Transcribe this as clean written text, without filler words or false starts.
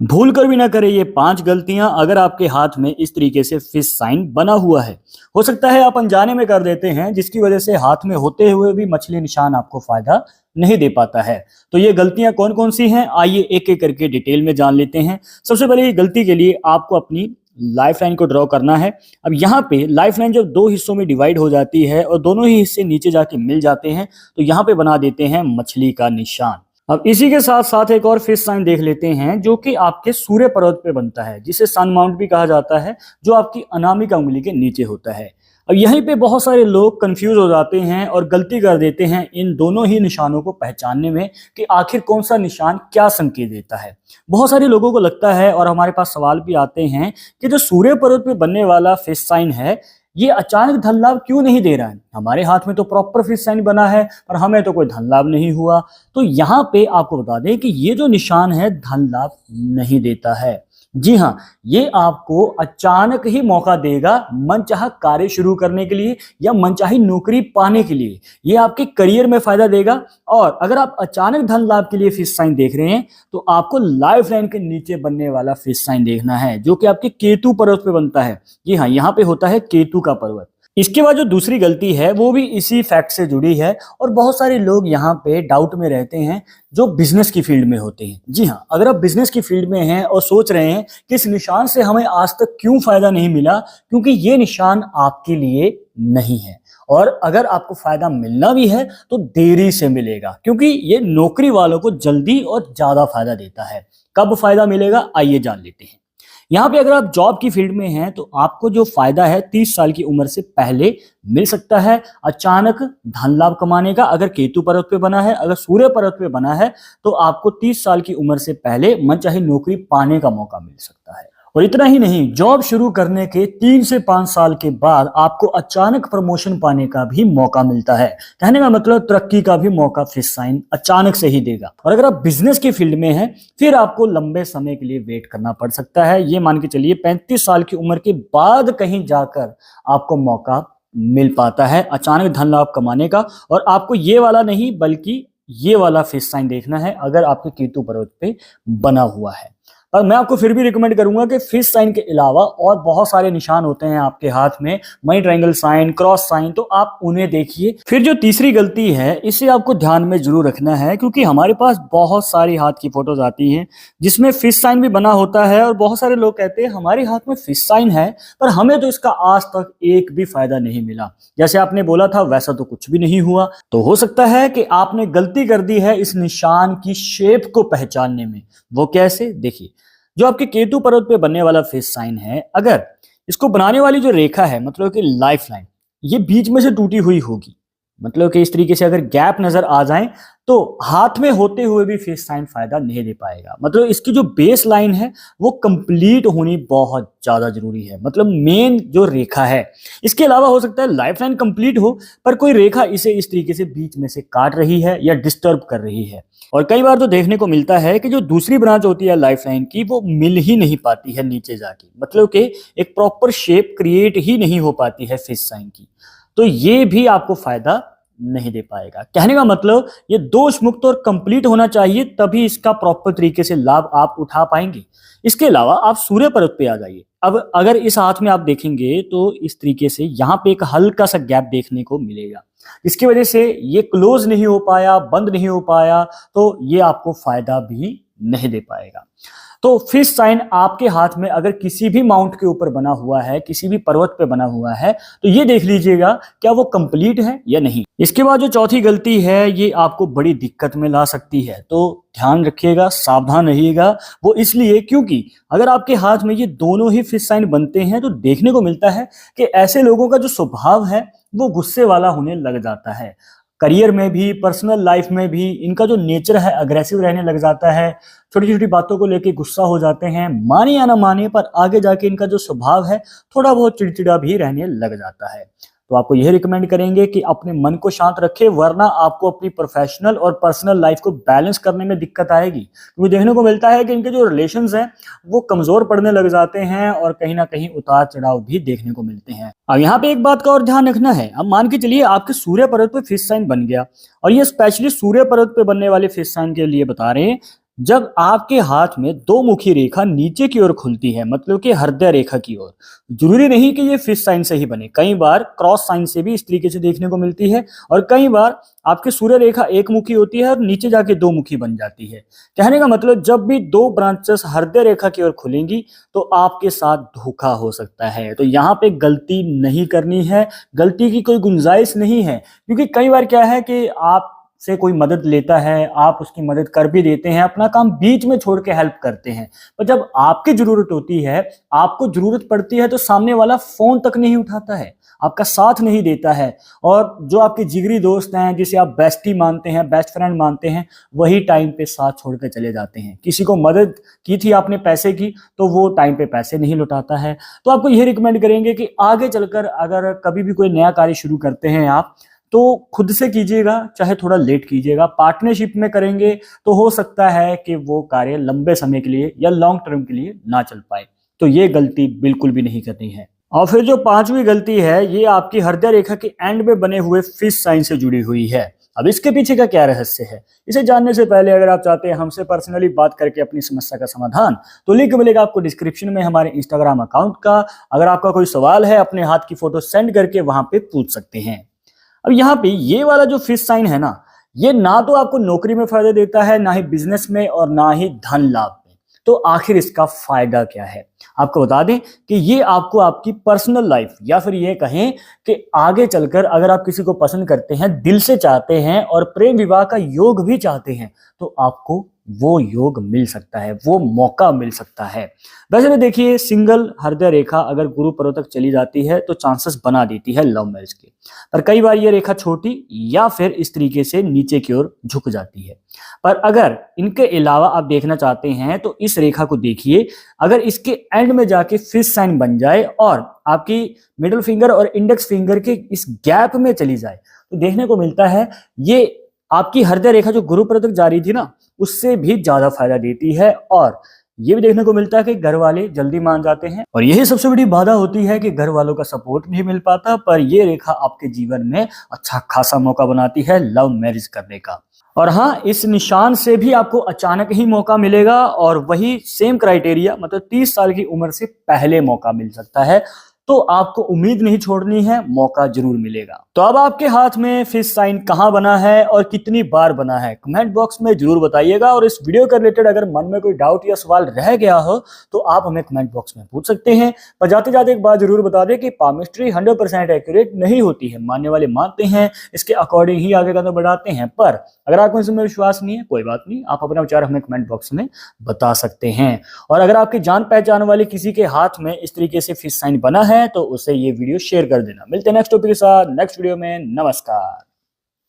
भूल कर भी ना करें ये 5 गलतियां अगर आपके हाथ में इस तरीके से फिश साइन बना हुआ है। हो सकता है आप अनजाने में कर देते हैं, जिसकी वजह से हाथ में होते हुए भी मछली निशान आपको फायदा नहीं दे पाता है। तो ये गलतियां कौन कौन सी हैं, आइए एक एक करके डिटेल में जान लेते हैं। सबसे पहले गलती के लिए आपको अपनी लाइफ लाइन को ड्रॉ करना है। अब यहाँ पे लाइफ लाइन जब 2 हिस्सों में डिवाइड हो जाती है और दोनों ही हिस्से नीचे जाके मिल जाते हैं, तो यहाँ पे बना देते हैं मछली का निशान। अब इसी के साथ साथ एक और फिश साइन देख लेते हैं, जो कि आपके सूर्य पर्वत पे बनता है, जिसे सन माउंट भी कहा जाता है, जो आपकी अनामिका उंगली के नीचे होता है। अब यहीं पे बहुत सारे लोग कंफ्यूज हो जाते हैं और गलती कर देते हैं इन दोनों ही निशानों को पहचानने में कि आखिर कौन सा निशान क्या संकेत देता है। बहुत सारे लोगों को लगता है और हमारे पास सवाल भी आते हैं कि जो सूर्य पर्वत पे बनने वाला फिश साइन है, ये अचानक धन लाभ क्यों नहीं दे रहा है। हमारे हाथ में तो प्रॉपर फिश साइन बना है पर हमें तो कोई धन लाभ नहीं हुआ। तो यहाँ पे आपको बता दें कि ये जो निशान है धन लाभ नहीं देता है। जी हाँ, ये आपको अचानक ही मौका देगा मनचाहा कार्य शुरू करने के लिए या मनचाही नौकरी पाने के लिए। ये आपके करियर में फायदा देगा। और अगर आप अचानक धन लाभ के लिए फिश साइन देख रहे हैं, तो आपको लाइफ लाइन के नीचे बनने वाला फिश साइन देखना है, जो कि आपके केतु पर्वत पे बनता है। जी हाँ, यहाँ पे होता है केतु का पर्वत। इसके बाद जो दूसरी गलती है वो भी इसी फैक्ट से जुड़ी है, और बहुत सारे लोग यहाँ पे डाउट में रहते हैं जो बिजनेस की फील्ड में होते हैं। जी हाँ, अगर आप बिजनेस की फील्ड में हैं और सोच रहे हैं कि इस निशान से हमें आज तक क्यों फायदा नहीं मिला, क्योंकि ये निशान आपके लिए नहीं है। और अगर आपको फायदा मिलना भी है तो देरी से मिलेगा, क्योंकि ये नौकरी वालों को जल्दी और ज्यादा फायदा देता है। कब फायदा मिलेगा, आइए जान लेते हैं। यहाँ पे अगर आप जॉब की फील्ड में हैं, तो आपको जो फायदा है 30 साल की उम्र से पहले मिल सकता है अचानक धन लाभ कमाने का। अगर केतु पर्वत पे बना है, अगर सूर्य पर्वत पे बना है, तो आपको 30 साल की उम्र से पहले मनचाही नौकरी पाने का मौका मिल सकता है। और इतना ही नहीं, जॉब शुरू करने के 3 से 5 साल के बाद आपको अचानक प्रमोशन पाने का भी मौका मिलता है। कहने का मतलब तरक्की का भी मौका फिश साइन अचानक से ही देगा। और अगर आप बिजनेस की फील्ड में हैं, फिर आपको लंबे समय के लिए वेट करना पड़ सकता है। ये मान के चलिए 35 साल की उम्र के बाद कहीं जाकर आपको मौका मिल पाता है अचानक धन लाभ कमाने का। और आपको ये वाला नहीं बल्कि ये वाला फिश साइन देखना है अगर आपके केतु पर्वत पे बना हुआ है। और मैं आपको फिर भी रिकमेंड करूंगा कि फिश साइन के अलावा और बहुत सारे निशान होते हैं आपके हाथ में, money triangle sign, cross sign, तो आप उन्हें देखिए। फिर जो तीसरी गलती है, इसे आपको ध्यान में जरूर रखना है, क्योंकि हमारे पास बहुत सारी हाथ की फोटोज आती हैं जिसमें फिश साइन भी बना होता है, और बहुत सारे लोग कहते हैं हमारे हाथ में फिश साइन है पर हमें तो इसका आज तक एक भी फायदा नहीं मिला। जैसे आपने बोला था वैसा तो कुछ भी नहीं हुआ। तो हो सकता है कि आपने गलती कर दी है इस निशान की शेप को पहचानने में। वो कैसे, देखिए। जो आपके केतु पर्वत पे बनने वाला फिश साइन है, अगर इसको बनाने वाली जो रेखा है, मतलब कि लाइफ लाइन, ये बीच में से टूटी हुई होगी, मतलब कि इस तरीके से अगर गैप नजर आ जाए, तो हाथ में होते हुए भी फिश साइन फायदा नहीं दे पाएगा। मतलब इसकी जो बेस लाइन है वो कंप्लीट होनी बहुत ज्यादा जरूरी है, मतलब मेन जो रेखा है। इसके अलावा हो सकता है लाइफ लाइन कंप्लीट हो पर कोई रेखा इसे इस तरीके से बीच में से काट रही है या डिस्टर्ब कर रही है। और कई बार तो देखने को मिलता है कि जो दूसरी ब्रांच होती है लाइफ लाइन की, वो मिल ही नहीं पाती है नीचे जाके, मतलब कि एक प्रॉपर शेप क्रिएट ही नहीं हो पाती है फिश साइन की। तो ये भी आपको फायदा नहीं दे पाएगा। कहने का मतलब ये दोष मुक्त और कंप्लीट होना चाहिए, तभी इसका प्रॉपर तरीके से लाभ आप उठा पाएंगे। इसके अलावा आप सूर्य पर्वत पे आ जाइए। अब अगर इस हाथ में आप देखेंगे तो इस तरीके से यहाँ पे एक हल्का सा गैप देखने को मिलेगा, इसकी वजह से ये क्लोज नहीं हो पाया, बंद नहीं हो पाया, तो ये आपको फायदा भी नहीं दे पाएगा। तो फिश साइन आपके हाथ में अगर किसी भी माउंट के ऊपर बना हुआ है, किसी भी पर्वत पे बना हुआ है, तो ये देख लीजिएगा क्या वो कंप्लीट है या नहीं। इसके बाद जो चौथी गलती है, ये आपको बड़ी दिक्कत में ला सकती है, तो ध्यान रखिएगा, सावधान रहिएगा। वो इसलिए क्योंकि अगर आपके हाथ में ये दोनों ही फिश साइन बनते हैं, तो देखने को मिलता है कि ऐसे लोगों का जो स्वभाव है वो गुस्से वाला होने लग जाता है। करियर में भी, पर्सनल लाइफ में भी इनका जो नेचर है अग्रेसिव रहने लग जाता है। छोटी छोटी बातों को लेके गुस्सा हो जाते हैं, माने या ना माने, पर आगे जाके इनका जो स्वभाव है थोड़ा बहुत चिड़चिड़ा भी रहने लग जाता है। तो आपको यह रिकमेंड करेंगे कि अपने मन को शांत रखें, वरना आपको अपनी प्रोफेशनल और पर्सनल लाइफ को बैलेंस करने में दिक्कत आएगी। क्योंकि देखने को मिलता है कि इनके जो रिलेशंस हैं वो कमजोर पड़ने लग जाते हैं और कहीं ना कहीं उतार चढ़ाव भी देखने को मिलते हैं। अब यहाँ पे एक बात का और ध्यान रखना है। अब मान के चलिए आपके सूर्य पर्वत पे फिश साइन बन गया, और ये स्पेशली सूर्य पर्वत पे बनने वाले फिश साइन के लिए बता रहे हैं। जब आपके हाथ में दो मुखी रेखा नीचे की ओर खुलती है, मतलब कि हृदय रेखा की ओर, जरूरी नहीं कि ये फिश साइन से ही बने, कई बार क्रॉस साइन से भी इस तरीके से देखने को मिलती है, और कई बार आपकी सूर्य रेखा एक मुखी होती है और नीचे जाके दो मुखी बन जाती है। कहने का मतलब जब भी दो ब्रांचेस हृदय रेखा की ओर खुलेंगी तो आपके साथ धोखा हो सकता है। तो यहाँ पे गलती नहीं करनी है, गलती की कोई गुंजाइश नहीं है, क्योंकि कई बार क्या है कि आप से कोई मदद लेता है, आप उसकी मदद कर भी देते हैं, अपना काम बीच में छोड़ के हेल्प करते हैं, पर जब आपकी जरूरत होती है, आपको जरूरत पड़ती है, तो सामने वाला फोन तक नहीं उठाता है, आपका साथ नहीं देता है, और जो आपके जिगरी दोस्त हैं, जिसे आप बेस्टी मानते हैं, बेस्ट फ्रेंड मानते हैं, वही टाइम पे साथ छोड़ के चले जाते हैं। किसी को मदद की थी आपने पैसे की, तो वो टाइम पे पैसे नहीं लौटाता है। तो आपको यही रिकमेंड करेंगे कि आगे चलकर अगर कभी भी कोई नया कार्य शुरू करते हैं आप, तो खुद से कीजिएगा, चाहे थोड़ा लेट कीजिएगा। पार्टनरशिप में करेंगे तो हो सकता है कि वो कार्य लंबे समय के लिए या लॉन्ग टर्म के लिए ना चल पाए। तो ये गलती बिल्कुल भी नहीं करनी है। और फिर जो पांचवी गलती है, ये आपकी हृदय रेखा के एंड में बने हुए फिश साइन से जुड़ी हुई है। अब इसके पीछे का क्या रहस्य है, इसे जानने से पहले अगर आप चाहते हैं हमसे पर्सनली बात करके अपनी समस्या का समाधान, तो लिंक मिलेगा आपको डिस्क्रिप्शन में हमारे इंस्टाग्राम अकाउंट का। अगर आपका कोई सवाल है, अपने हाथ की फोटो सेंड करके वहां पे पूछ सकते हैं। अब यहाँ पे ये वाला जो फिश साइन है ना, ये ना तो आपको नौकरी में फायदा देता है, ना ही बिजनेस में, और ना ही धन लाभ में। तो आखिर इसका फायदा क्या है? आपको बता दें कि ये आपको आपकी पर्सनल लाइफ, या फिर ये कहें कि आगे चलकर अगर आप किसी को पसंद करते हैं, दिल से चाहते हैं और प्रेम विवाह का योग भी चाहते हैं, तो आपको वो योग मिल सकता है, वो मौका मिल सकता है। वैसे भी देखिए, सिंगल हृदय रेखा अगर गुरु पर्वत तक चली जाती है तो चांसेस बना देती है लव मैरिज के, पर कई बार ये रेखा छोटी या फिर इस तरीके से नीचे की ओर झुक जाती है। पर अगर इनके अलावा आप देखना चाहते हैं तो इस रेखा को देखिए, अगर इसके एंड में जाके फिश साइन बन जाए और आपकी मिडिल फिंगर और इंडेक्स फिंगर के इस गैप में चली जाए, तो देखने को मिलता है ये आपकी हृदय रेखा जो गुरु पर्वत तक जा रही थी ना, उससे भी ज्यादा फायदा देती है। और ये भी देखने को मिलता है कि घर वाले जल्दी मान जाते हैं, और यही सबसे बड़ी बाधा होती है कि घर वालों का सपोर्ट नहीं मिल पाता। पर ये रेखा आपके जीवन में अच्छा खासा मौका बनाती है लव मैरिज करने का। और हाँ, इस निशान से भी आपको अचानक ही मौका मिलेगा, और वही सेम क्राइटेरिया, मतलब 30 साल की उम्र से पहले मौका मिल सकता है। तो आपको उम्मीद नहीं छोड़नी है, मौका जरूर मिलेगा। तो अब आपके हाथ में फिश साइन कहां बना है और कितनी बार बना है, कमेंट बॉक्स में जरूर बताइएगा। और इस वीडियो के रिलेटेड अगर मन में कोई डाउट या सवाल रह गया हो तो आप हमें कमेंट बॉक्स में पूछ सकते हैं। पर जाते जाते एक बात जरूर बता दें कि पामिस्ट्री 100% एक्यूरेट नहीं होती है, मानने वाले मानते हैं, इसके अकॉर्डिंग ही आगे कदम बढ़ाते हैं। पर अगर आपको इसमें विश्वास नहीं है, कोई बात नहीं, आप अपना विचार हमें कमेंट बॉक्स में बता सकते हैं। और अगर आपकी जान पहचान वाले किसी के हाथ में इस तरीके से फिश साइन बना है तो उसे ये वीडियो शेयर कर देना। मिलते हैं नेक्स्ट टॉपिक के साथ नेक्स्ट वीडियो में। नमस्कार।